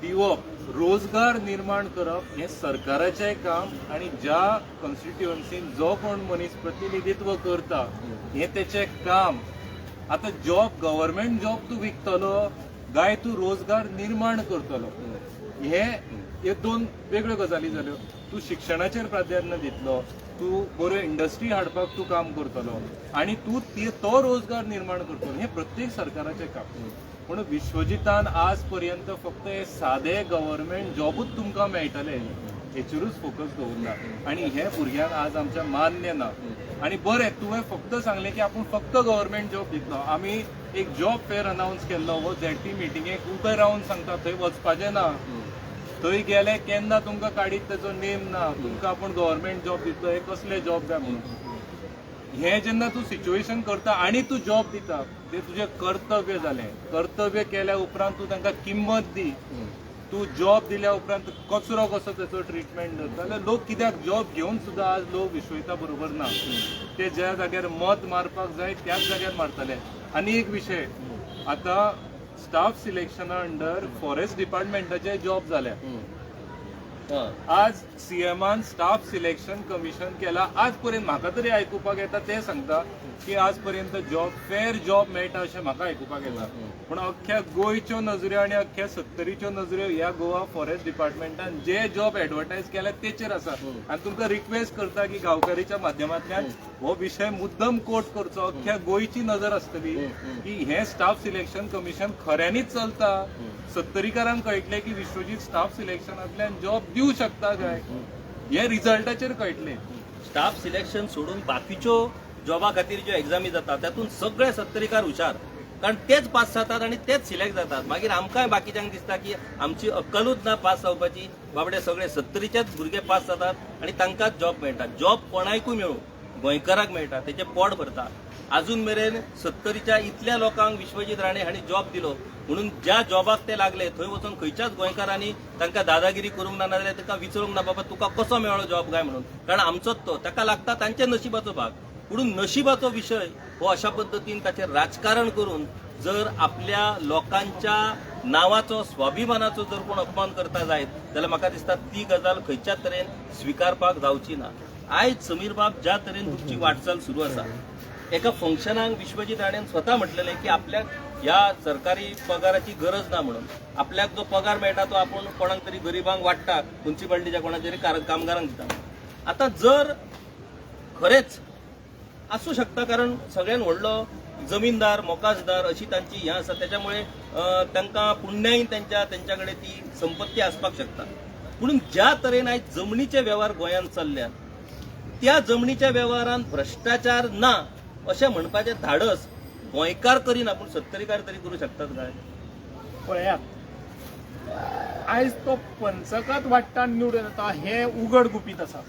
दिवप, रोजगार निर्माण करप हें सरकाराचें काम आनी ज्या कॉन्स्टिट्युएन्सीन जो कोण मनीस प्रतिनिधित्व करता हें तेचें काम. आतां जॉब, गव्हर्मेंट जॉब तूं विकतलो काय तूं रोजगार निर्माण करतलो, हे 2 वेगळ्यो गजाली जाल्यो. तूं शिक्षणाचेर प्राधान्य दितलो, तूं बऱ्यो इंडस्ट्री हाडपाक तूं काम करतलो आनी तूं तो रोजगार निर्माण करतलो, हें प्रत्येक सरकाराचें काम. पूण विश्वजितान आज पर्यंत फक्त हे सादे गव्हर्मेंट जॉबूच तुमकां मेळटले हेचेरूच फोकस दवरला आनी हे भुरग्यांक आज आमच्या मान्य ना. आनी बरें तुवें फक्त सांगलें की आपूण फक्त गव्हर्मेंट जॉब दितलो. आमी एक जॉब फेअर अनावन्स केल्लो, हो ZT मिटिंगेक उबे रावन सांगता थंय वचपाचें ना. थंय गेले केन्ना तुमकां काडीत तेचो नेम ना. तुमकां आपूण गव्हर्मेंट जॉब दितलो, हे कसले जॉब जाय म्हणून. हे जेन्ना तूं सिच्युएशन करता आनी तूं जॉब दिता ते तुजें कर्तव्य जालें. कर्तव्य केल्या उपरांत तूं तांकां किंमत दी. तूं जॉब दिल्या उपरांत कचरो कसो तेचो ट्रिटमेंट करता जाल्यार लोक कित्याक जॉब घेवन सुद्दां आज लोक विश्वजिता बरोबर ना. ते ज्या जाग्यार मत मारपाक जाय त्याच जाग्यार मारतले. आनी एक विशय, आतां स्टाफ सिलेक्शना अंडर फॉरेस्ट डिपार्टमेंटाचे जॉब जाल्या. आज CMन स्टाफ सिलेक्शन कमिशन केला. आज पर्यंत म्हाका तरी आयकुपाक येता ते सांगता की आज पर्यंत जॉब फेअर जॉब मेळटा अशें म्हाका आयकुपाक येता. पूण अख्ख्या गोंयच्यो नजऱ्यो आनी अख्ख्या 70च्यो नजऱ्यो ह्या गोवा फॉरेस्ट डिपार्टमेंटान जे जॉब एडवर्टायज केल्या तेचेर आसा. आनी तुमकां रिक्वेस्ट करता की गांवकारीच्या माध्यमांतल्यान हो विशय मुद्दम कोट करचो. अख्ख्या गोंयची नजर आसतली की हे स्टाफ सिलेक्शन कमिशन खऱ्यांनीच चलता. 70कारांक कळटलें की विश्वजीत स्टाफ सिलेक्शनांतल्यान जॉब दिवं शकता काय, हे रिझल्टाचेर कळटलें. स्टाफ सिलेक्शन सोडून बाकीच्यो जॉबा खातीर ज्यो एग्जामी जातात तातूंत सगळे 70कार हुशार, कारण तेच पास जातात आणि तेच सिलेक्ट जातात. मागीर आमकांय बाकीच्यांक दिसता की आमची अक्कलूच ना पास जावपाची. बाबडे सगळे 70च्याच भुरगे पास जातात आणि तांकांच जॉब मेळटा. जॉब कोणायकूय मेळूं, गोंयकाराक मेळटा, तेचे पोट भरता. अजून मेरेन 70च्या इतल्या लोकांक विश्वजीत राणे हांणी जॉब दिलो म्हणून ज्या जॉबाक ते लागले थंय वचून खंयच्याच गोंयकारांनी तांकां दादागिरी करूंक ना, नाजाल्यार तांकां विचारूंक ना बाबा तुका कसो मेळ्ळो जॉब काय म्हणून, कारण आमचोच तो. ताका लागता तांच्या नशिबाचो भाग. म्हणून नशिबाचो विशय हो अशा पद्दतीन ताचेर राजकारण करून जर आपल्या लोकांच्या नावाचो, स्वाभिमानाचो जर कोण अपमान करता जायत जाल्यार म्हाका दिसता ती गजाल खंयच्या तरेन स्विकारपाक जावची ना. आयज समीर बाब ज्या तरेन तुमची वाटचाल सुरू आसा, एका फंक्शनाक विश्वजीत राणेन स्वता म्हटलेलें की आपल्याक ह्या सरकारी पगाराची गरज ना म्हणून. आपल्याक जो पगार मेळटा तो आपण कोणाक तरी गरिबांक वाडटा, म्युन्सिपाल्टीच्या कोणाच्या तरी कामगारांक दिता. आता जर खरेंच आसूं शकता, कारण सगळ्यान व्हडलो जमीनदार, मोकाजदार अशी तांची हें आसा, त्याच्यामुळे तांकां पुण्यायन त्यांच्या कडेन ती संपत्ती आसपाक शकता. म्हणून ज्या तरेन आयज जमनीचे वेव्हार गोंयांत चल्ल्यात, त्या जमनीच्या वेव्हारांत भ्रष्टाचार ना अशें म्हणपाचें धाडस गोंयकार करिना, पूण 70कार तरी करूं शकतात काय? पळयात, आयज तो पंचकात वाडटा आनी निवडून येता हे उघड गुपीत आसा.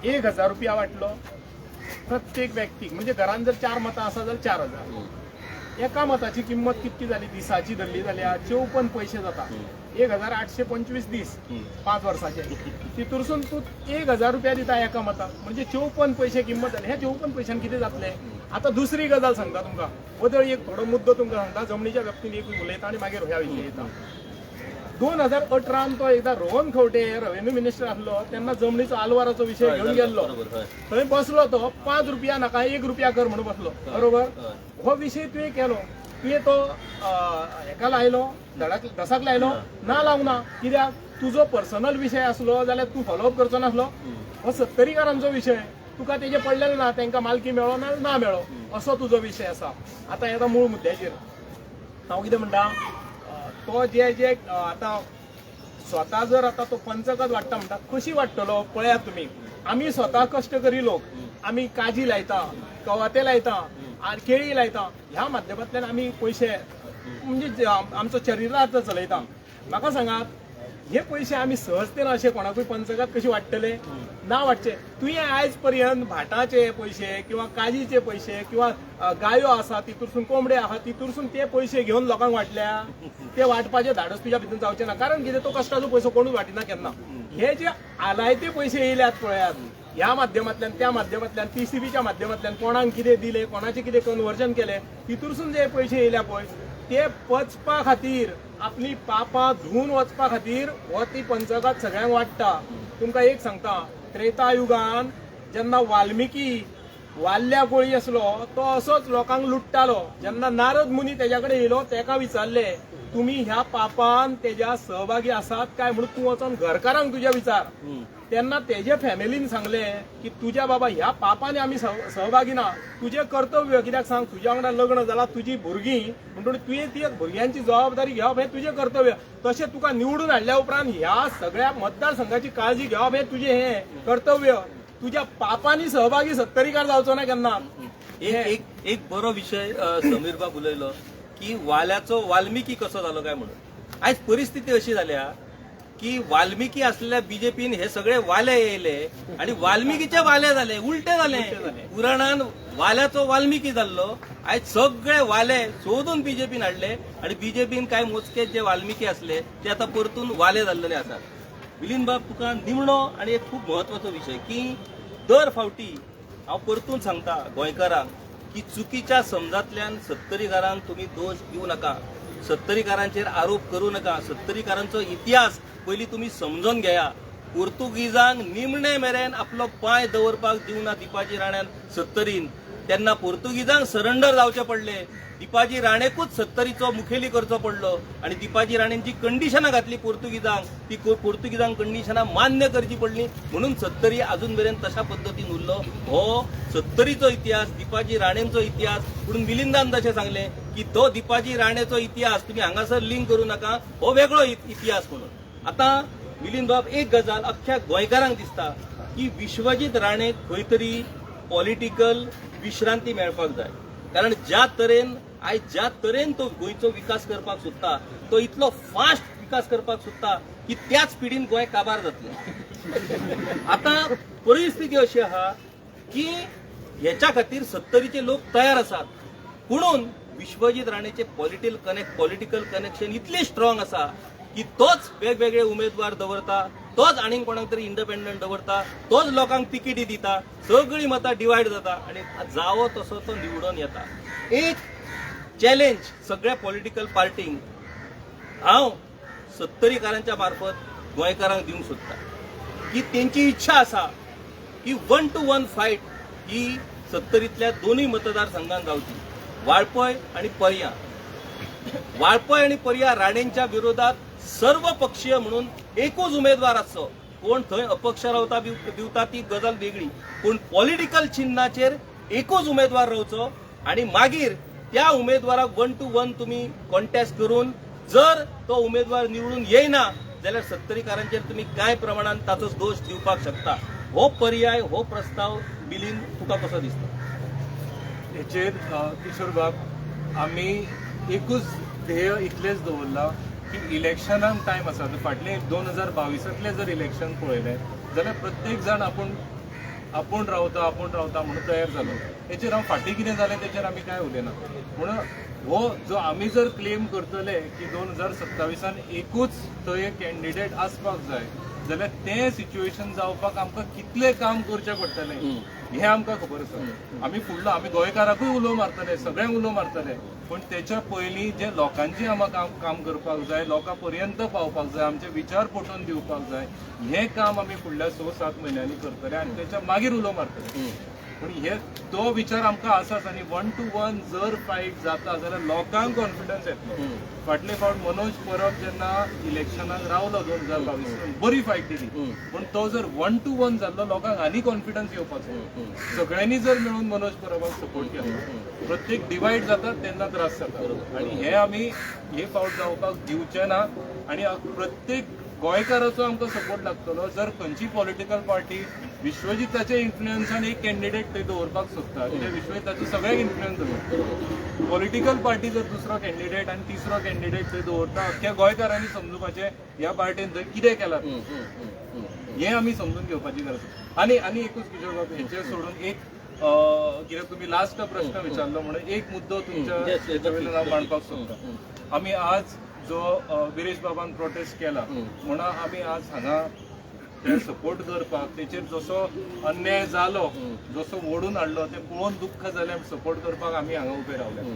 1000 रुपया वाटलो प्रत्येक व्यक्तीक, म्हणजे घरान जर 4 मतां आसा जाल्यार 4000. एका मताची किंमत कितकी जाली, दिसाची धरली जाल्यार 54 पैसे जाता. 1825 दीस 5 वर्साचे, तितूरसून तूं 1000 रुपया दिता एका मताक, म्हणजे 54 पैसे किंमत जाली. ह्या 54 पैशांनी कितें जातलें? आता दुसरी गजाल सांगता तुमकां, बदल एक थोडो मुद्दो तुमकां सांगता. जमनीच्या बाबतींत एक उलयता आनी मागीर ह्या विशयी येता. 2018 तो एकदा रोहन खंवटे रेव्हेन्यू मिनिस्टर आसलो तेन्ना जमनीचो आलवाराचो विषय घेऊन गेल्लो. बरोबर, हय. थंय बसलो तो 5 रुपया नाका 1 रुपया कर म्हणून बसलो. बरोबर. हय. हो विषय तुवें केलो, तुवें तो हेका लायलो, दसाक लायलो ना लावना. कित्याक तुजो पर्सनल विषय आसलो जाल्यार तूं फॉलोअप करचो नासलो. हो 70कारांचो विषय, तुका तेजे पडलेलो ना, तांकां मालकी मेळो ना मेळो असो तुजो विषय आसा. आतां येता मूळ मुद्द्याचेर. हांव कितें म्हणटा, तो जे आतां स्वता जर आतां तो पंचकद वाडटा म्हणटा, कशी वाडटलो पळयात तुमी. आमी स्वता कश्टकरी लोक, आमी काजी लायता, कवाथे लायता, केळी लायता, ह्या माध्यमांतल्यान आमी पयशे म्हणजे आमचो शरिरार्थ चलयता. म्हाका सांगात, हे पयशे आमी सहजतेन अशे कोणाकूय पंचकात कशी वाडटले? ना वाडचे. तुवें आयज पर्यंत भाटाचे पयशे किंवा काजीचे पयशे किंवा गायो आसा तितूरसून कोंबडे आहा तितूरसून ते पयशे घेवन लोकांक वाटल्या. ते वाटपाचे धाडस तुज्या भितर जावचें ना. कारण कितें, तो कश्टाचो पयसो कोणूच वाटिना केन्ना. हे जे आलायते पयशे येयल्यात पळयात, ह्या माध्यमांतल्यान त्या माध्यमांतल्यान PCBच्या माध्यमांतल्यान कोणाक कितें दिले, कोणाचें कितें कन्वर्जन केलें, तितूरसून जे पयशे येयल्या पळय ते पचपा खातीर, आपली पापां धुवन वचपा खातीर हो ती पंचकात सगळ्यांक वाडटा. तुमकां एक सांगता, त्रेतायुगान जेन्ना वाल्मिकी वाल्ल्या कोळी आसलो तो असोच लोकांक लुट्टालो. जेन्ना नारद मुनी तेज्या कडेन येयलो, तेका विचारले तुमी ह्या पापान तेज्या सहभागी आसात काय म्हणून तूं वचोन घरकारांक तुज्या विचार. तेन्ना तेजे फॅमिलीन सांगले की तुज्या बाबा ह्या पापांनी आमी सहभागी ना, तुजें कर्तव्य. कित्याक सांग, तुज्या वांगडा लग्न जालां, तुजी भुरगीं म्हणटून तुवें ती भुरग्यांची जबाबदारी घेवप हें तुजें कर्तव्य. तशें तुका निवडून हाडल्या उपरांत ह्या सगळ्या मतदारसंघाची काळजी घेवप हें तुजें हें कर्तव्य. तुज्या पापांनी सहभागी 70कार जावचो ना केन्ना. एक बरो विषय समीर बाब उलयलो की वाल्याचो वाल्मिकी कसो जालो काय म्हणून. आयज परिस्थिती अशी जाल्या की वाल्मिकी असलेल्या बीजेपीन हे सगळे वाले येयले आणि वाल्मिकीचे वाले झाले, उलटे झाले. पुराणान वाल्याचो वाल्मिकी जाल्लो, आयज सगळे वाले सोदून बीजेपीन हाडले आणि बीजेपीन काय मोजके जे वाल्मिकी असले ते आता परतून वाले जाल्लेले आसात. मिलिंद बाब, तुका निमणो आणि एक खूप महत्वाचो विषय की दर फावटी हांव परतून सांगता गोंयकारांक की चुकीच्या समजांतल्यान 70कारांक तुम्ही दोष दिवू नका, 70कारांचेर आरोप करू नका. 70कारांचो इतिहास पयली तुम्ही समजून घेया. पोर्तुगीजांक निमणे मेरेन आपलो पांय दवरपाक दिवना दिपाजी राण्यान 70रीन. तेन्ना पोर्तुगीजांक सरंडर जावचे पडले. दिपाजी राणेकूच 70रीचो मुखेली करचो पडलो आणि दिपाजी राणेन जी कंडिशनां घातली पोर्तुगीजांक, ती पोर्तुगीजांक कंडिशनां मान्य करची पडली म्हणून 70री अजून मेरेन तशा पद्दतीन उरलो. हो 70रीचो इतिहास, दिपाजी राणेंचो इतिहास. म्हणून मिलिंदान तशें सांगलें की तो दिपाजी राणेचो इतिहास तुम्ही हांगासर लिंक करू नका, हो वेगळो इतिहास म्हणून. आता मिलिंद बाब, एक गजाल अख्ख्या गोंयकारांक दिसता की विश्वजीत राणेक खंय तरी पॉलिटिकल विश्रांती मेळपाक जाय. कारण ज्या तरेन तो गोंयचो विकास करपाक सोदता, तो इतलो फास्ट विकास करपाक सोदता की त्याच पिढीन गोंय काबार जातलें. आता परिस्थिती अशी आहा की ह्याच्या खातीर 70रीचे लोक तयार आसात. पुणून विश्वजीत राणेचे पॉलिटिकल कनेक्शन इतले स्ट्रॉंग आसा की तोच वेगवेगळे उमेदवार दवरता, तोच आनीक कोणाक तरी इंडिपेंडंट दवरता, तोच लोकांक तिकीटी दिता, सगळी मतां डिवायड जाता आणि जावो तसो तो निवडून येता. एक चॅलेंज सगळ्या पॉलिटिकल पार्टींक हांव 70कारांच्या मार्फत गोंयकारांक दिवंक सोदता की तेंची इच्छा आसा की 1 to 1 फायट ही 70रीतल्या दोनूय मतदारसंघांत जावची, वाळपय आणि पर्या. वाळपय आणि पर्या राणेंच्या विरोधात सर्व पक्षीय म्हणून एकूच उमेदवार आसचो. कोण थंय अपक्ष रावता दिवता ती गजाल वेगळी, पूण पॉलिटिकल चिन्हाचेर एकूच उमेदवार रावचो आणि मागीर त्या उमेदवाराक 1 to 1 तुम्ही कॉन्टेस्ट करून जर तो उमेदवार निवडून येयना जाल्यार 70कारांचेर तुम्ही काय प्रमाणात ताचो दोष दिवपाक शकता. हो पर्याय, हो प्रस्ताव मिलिंद तुका कसो दिसता? हेचेर किशोर बाब, आमी एकूच ध्येय इतलेंच दवरला की इलेक्शनाक टायम आसा. फाटले 2022तले जर इलेक्शन पळयलें जाल्यार प्रत्येक जाण आपूण रावता म्हणून तयार जालो. हेचेर हांव फाटीं कितें जालें तेचेर आमी कांय उलयना. म्हणून हो जो आमी जर क्लेम करतले की 2027 एकूच थंय एक कॅन्डिडेट आसपाक जाय जाल्यार तें सिच्युएशन जावपाक आमकां कितलें काम करचें पडटलें. हे आमकां खबर आसा. आमी फुडलो आमी गोंयकारांकूय उलो मारतले, सगळ्यांक उलो मारतले, पण त्याच्या पयलीं जे लोकांची आमकां काम करपाक जाय, लोकां पर्यंत पावपाक जाय, आमचे विचार पटोवन दिवपाक जाय, हें काम आमी फुडल्या 6-7 म्हयन्यांनी करतले आनी त्याच्या मागीर उलो मारतले. पण हे तो विचार आमकां आसाच आनी 1 to 1 जर फायट जाता जाल्यार लोकांक कॉन्फिडन्स येतलो. फाटले फावट मनोज परब जेन्ना इलेक्शनाक रावलो 2022 बरी फायट दिली, पण तो जर 1 to 1 जाल्लो लोकांक आनी कॉन्फिडन्स येवपाचो. सगळ्यांनी जर मेळून मनोज परबाक सपोर्ट केलो, प्रत्येक डिवायड जाता तेन्ना त्रास जाता आनी हे आमी हे फावट जावपाक दिवचे ना. आनी प्रत्येक गोंयकाराचो आमकां सपोर्ट लागतलो. जर खंयची पॉलिटिकल पार्टी विश्वजिताच्या इन्फ्लुएन्सान एक कॅन्डिडेट थंय दवरपाक सोदता, ते विश्वजिताचो सगळ्याक इन्फ्लुएन्स दवरता. पॉलिटिकल पार्टी जर दुसरो कॅन्डिडेट आनी तिसरो कॅन्डिडेट थंय दवरता, अख्ख्या गोंयकारांनी समजुपाचें ह्या पार्टीन थंय कितें केलां हें आमी समजून घेवपाची गरज आसा. आनी एकूच किशोर बाब, हेचे सोडून एक कित्याक तुमी लास्ट प्रश्न विचारलो म्हणून एक मुद्दो तुमच्या हेचे वयल्यान हांव मांडपाक सोदतां. आमी आज जो विरेश बाबान प्रोटेस्ट केला म्हणून आमी आज हांगा ते सपोर्ट करपाक, तेचेर जसो अन्याय जालो, जसो ओडून हाडलो ते पळोवन दुख्ख जालें, सपोर्ट करपाक आमी हांगा उबे रावले.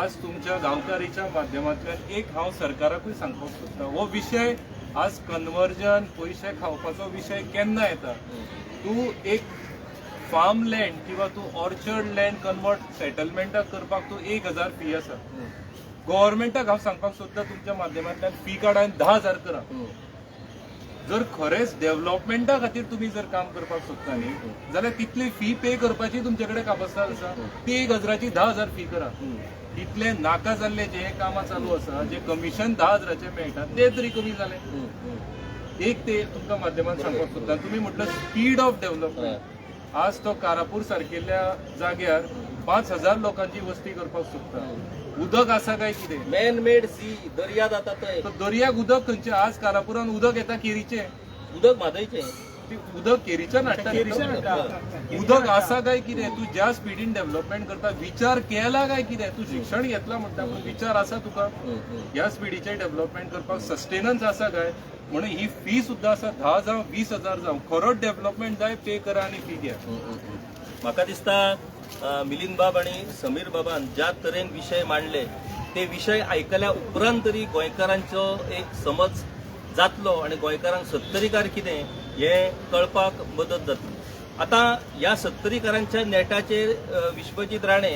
आज तुमच्या गांवकारीच्या माध्यमांतल्यान एक हांव सरकाराकूय सांगपाक सोदता, हो विशय आज कन्वर्जन पयशे खावपाचो विशय केन्ना येता. तूं एक फार्म लँड किंवा तूं ऑर्चर्ड लँड कन्वर्ट सेटलमेंटाक करपाक तूं 1000 फी आसा. गव्हर्मेंटाक हांव सांगपाक सोदता तुमच्या माध्यमांतल्यान फी काडा आनी 10,000 करा. जर खरेंच डेव्हलपमेंटा खातीर तुमी जर काम करपाक सोदता न्ही जाल्यार तितली फी पे करपाची तुमचे कडेन कापासीटी आसा. ती 1000ची 10,000 फी करा. इतले नाका जाल्ले जे कामां चालू आसा, जे कमिशन 10,000चे मेळटा ते तरी कमी जाले. एक ते तुमच्या माध्यमांत सांगपाक सोदता. तुमी म्हटलं स्पीड ऑफ डेव्हलपमेंट. आज तो कारापूर सारकेल्या जाग्यार 5,000 लोकांची वस्ती करपाक सोदता. उदक आसा काय कितें? मॅन मेड सी, दर्या जाता थंय. दर्याक उदक खंयचे? आज कारापुरान उदक येता केरीचे, उदक म्हादयचें. उदक केरीच्यान हाडटा. उदक आसा काय कितें? तूं ज्या स्पिडीन डेव्हलपमेंट करता विचार केला काय कितें? तूं शिक्षण घेतला म्हणटा पूण विचार आसा तुका ह्या स्पिडीचे डेव्हलपमेंट करपाक? सस्टेनन्स आसा काय? म्हणून ही फी सुद्दां आसा 10 जावं 20,000 जावं, खरोच डेव्हलपमेंट जाय पे करा आनी फी घ्या. म्हाका दिसता मिलिंद बाब आणि समीर बाबान ज्या तरेन विषय मांडले ते विषय आयकल्या उपरांत तरी गोंयकारांचो एक समज जातलो आणि गोंयकारांक सत्तरीकार कितें हें कळपाक मदत जातली. आता ह्या सत्तरीकारांच्या नेटाचेर विश्वजीत राणे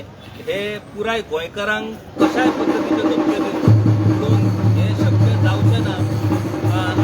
हे पुराय गोंयकारांक कशाय पद्दतीचे धमके दिवन हे शक्य जावचें ना.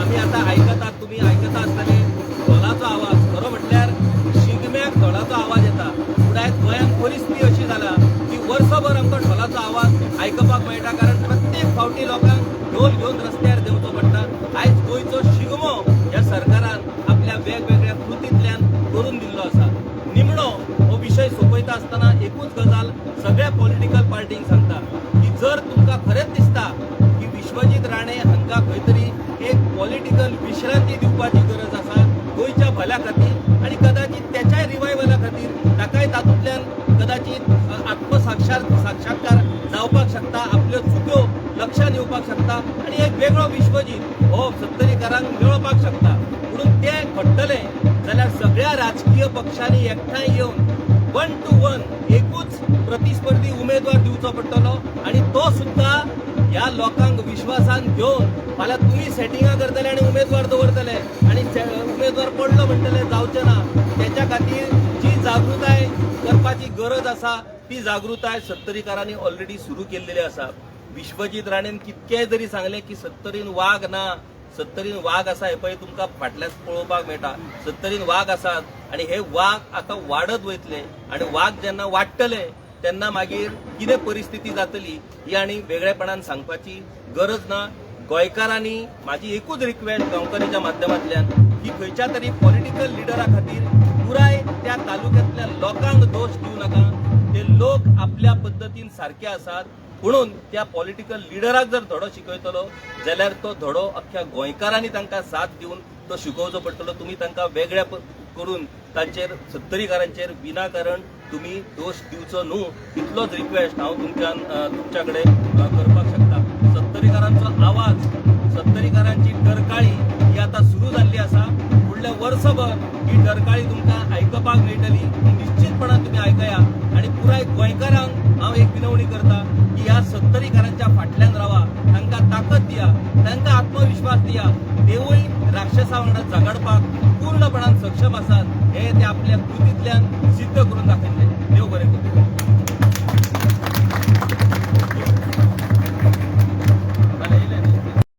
आमी आतां आयकतात, तुमी आयकता आसतले ढोलाचो आवाज. खरो म्हटल्यार शिगम्याक ढोलाचो आवाज येता. पुराय गोंयांत परिस्थिती अशी जाला की वर्सभर आमकां ढोलाचो आवाज आयकपाक मेळटा, कारण प्रत्येक फावटी लोकांक ढोल घेवन रस्त्यार देंवचो पडटा. आयज गोंयचो शिगमो ह्या सरकारान आपल्या वेगवेगळ्या कृतींतल्यान करून दिल्लो आसा. निमणो हो विशय सोंपयता आसतना एकूच गजाल सगळ्या पॉलिटिकल पार्टींक सांगता की जर तुमकां खरेंच दिसता की विश्वजीत राणे हांकां खंय तरी एक पॉलिटिकल विश्रांती दिवपाची गरज आसा गोंयच्या भल्या खातीर आनी कदाचित त्याच्याय रिवायवला खातीर, ताकाय तातूंतल्यान कदाचित साक्षात्कार जावपाक शकता, आपल्यो चुक्यो लक्षात येवपाक शकता आनी एक वेगळो विश्वजीत हो सत्तरीकारांक मेळोवपाक शकता. म्हणून ते घडटले जाल्यार सगळ्या राजकीय पक्षांनी एकठांय येवन 1 to 1 एकूच प्रतिस्पर्धी उमेदवार दिवचो पडटलो आनी तो सुद्धा ह्या लोकांक विश्वासान घेवन फाल्यां तुमी सेटिंगां करतले आनी उमेदवार दवरतले आनी उमेदवार पडलो म्हणटले जावचें ना. त्याच्या खातीर जी जागृताय करपाची गरज आसा ती जागृताय सत्तरीकारांनी ऑलरेडी सुरू केल्लेली आसा. विश्वजीत राणेन कितकेय जरी सांगले की सत्तरीन वाघ ना, सत्तरीन वाघ आसा हे पळय तुमकां फाटल्यान पळोवपाक मेळटा. सत्तरीन वाघ आसात आनी हे वाघ आतां वाडत वयतले आनी वाघ जेन्ना वाडटले तेन्ना मागीर कितें परिस्थिती जातली ही आनी वेगळेपणान सांगपाची गरज ना. गोंयकारांनी म्हाजी एकूच रिक्वेस्ट गांवकारीच्या माध्यमांतल्यान की खंयच्या तरी पॉलिटिकल लिडरा खातीर पुराय त्या तालुक्यांतल्या लोकांक दोश दिवं नाका. ते लोक आपल्या पद्दतीन सारखे आसात, म्हणून त्या पॉलिटिकल लिडराक जर धडो शिकयतलो जाल्यार तो धडो अख्ख्या गोंयकारांनी तांकां साथ दिवन तो शिकोवचो पडटलो. तुमी तांकां वेगळ्या करून तांचेर सत्तरीकारांचेर विनाकारण तुमी दोश दिवचो न्हू, इतलोच रिक्वेस्ट हांव तुमच्या कडेन करपाक शकता. सत्तरीकारांचो आवाज, सत्तरीकारांची टरकाळी ही आतां सुरू जाल्ली आसा. फुडल्या वर्सभर ही डरकाळी तुमकां आयकपाक मेळटली. निश्चितपणान तुम्ही आयकया. आणि पुराय गोंयकारांक हांव एक विनवणी करता की ह्या 70कारांच्या फाटल्यान रावा, तांकां ताकद दिया, तांकां आत्मविश्वास दिया. देवूय राक्षसा वांगडा झगडपाक पूर्णपणान सक्षम आसात हे ते आपल्या कृतींतल्यान सिद्ध करून दाखयतात.